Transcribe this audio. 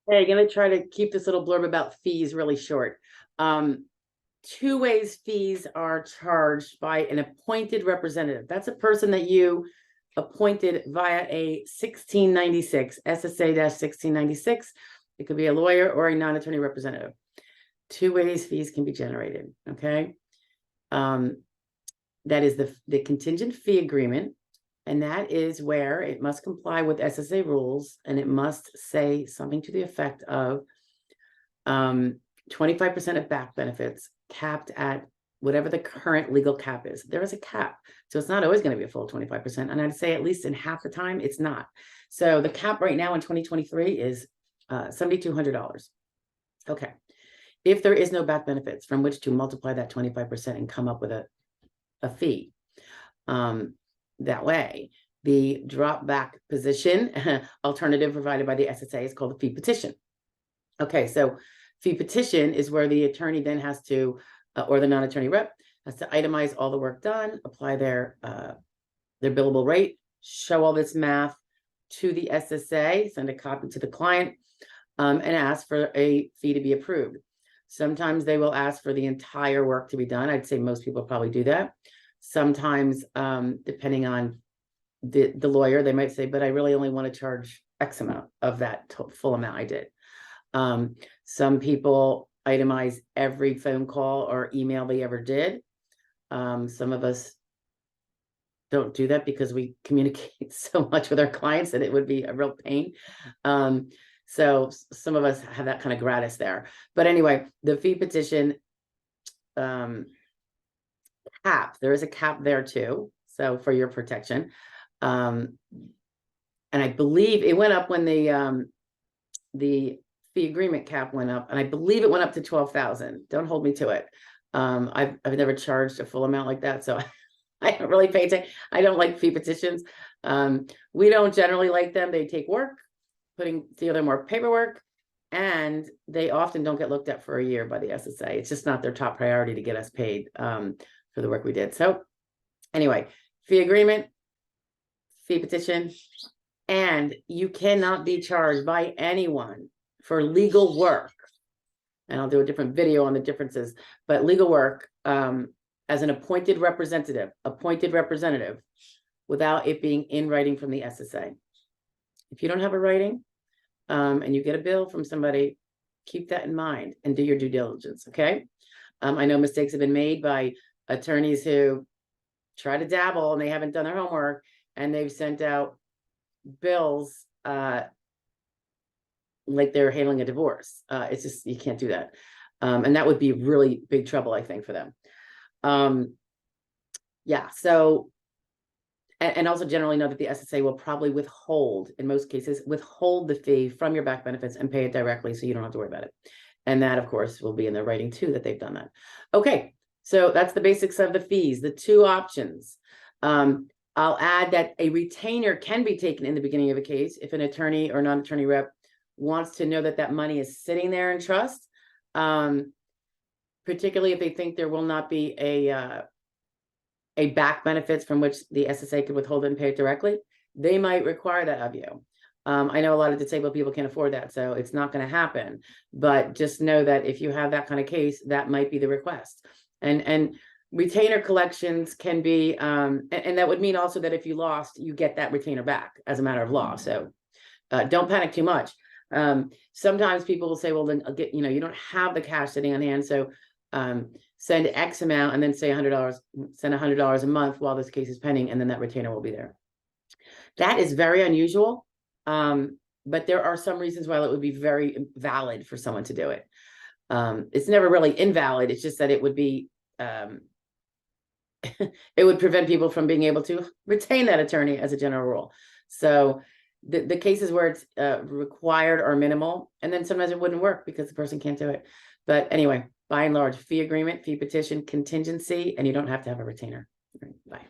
Hey, I'm gonna try to keep this little blurb about fees really short. Two ways fees are charged by an appointed representative. That's a person that you appointed via a 1696, SSA-1696. It could be a lawyer or a non-attorney representative. Two ways fees can be generated, okay? That is the contingent fee agreement, and that is where it must comply with SSA rules, and it must say something to the effect of 25% of back benefits capped at whatever the current legal cap is. There is a cap. So it's not always going to be a full 25%. And I'd say at least in half the time, it's not. So the cap right now in 2023 is $7,200. Okay. If there is no back benefits from which to multiply that 25% and come up with a fee, that way, the drop back position alternative provided by the SSA is called the fee petition. Okay, so fee petition is where the attorney then has to, or the non-attorney rep has to itemize all the work done, apply their billable rate, show all this math to the SSA, send a copy to the client, and ask for a fee to be approved. Sometimes they will ask for the entire work to be done. I'd say most people probably do that. Sometimes, depending on the lawyer, they might say, but I really only want to charge X amount of that full amount I did. Some people itemize every phone call or email they ever did. Some of us don't do that because we communicate so much with our clients that it would be a real pain. So some of us have that kind of gratis there. But anyway, the fee petition cap, there is a cap there too. So for your protection. And I believe it went up when the fee agreement cap went up, and I believe it went up to 12,000. Don't hold me to it. I've never charged a full amount like that, so I don't really pay attention. I don't like fee petitions. We don't generally like them. They take work, putting together more paperwork, and they often don't get looked at for a year by the SSA. It's just not their top priority to get us paid for the work we did. So anyway, fee agreement, fee petition, and you cannot be charged by anyone for legal work. And I'll do a different video on the differences, but legal work as an appointed representative without it being in writing from the SSA. If you don't have a writing and you get a bill from somebody, keep that in mind and do your due diligence, okay? I know mistakes have been made by attorneys who try to dabble and they haven't done their homework, and they've sent out bills like they're handling a divorce. It's just, you can't do that. And that would be really big trouble, I think, for them. Yeah, so, and also generally know that the SSA will probably withhold, in most cases, withhold the fee from your back benefits and pay it directly, so you don't have to worry about it. And that, of course, will be in their writing too, that they've done that. Okay, so that's the basics of the fees, the two options. I'll add that a retainer can be taken in the beginning of a case if an attorney or non-attorney rep wants to know that that money is sitting there in trust, particularly if they think there will not be a back benefits from which the SSA could withhold and pay it directly. They might require that of you. I know a lot of disabled people can't afford that, so it's not going to happen. But just know that if you have that kind of case, that might be the request. And retainer collections can be, and that would mean also that if you lost, you get that retainer back as a matter of law. So don't panic too much. Sometimes people will say, well, then I'll get, you don't have the cash sitting on hand, so send X amount and then say $100, send $100 a month while this case is pending, and then that retainer will be there. That is very unusual, but there are some reasons why it would be very valid for someone to do it. It's never really invalid. It's just that it would be, it would prevent people from being able to retain that attorney as a general rule. So the cases where it's required are minimal, and then sometimes it wouldn't work because the person can't do it. But anyway, by and large, fee agreement, fee petition, contingency, and you don't have to have a retainer. Bye.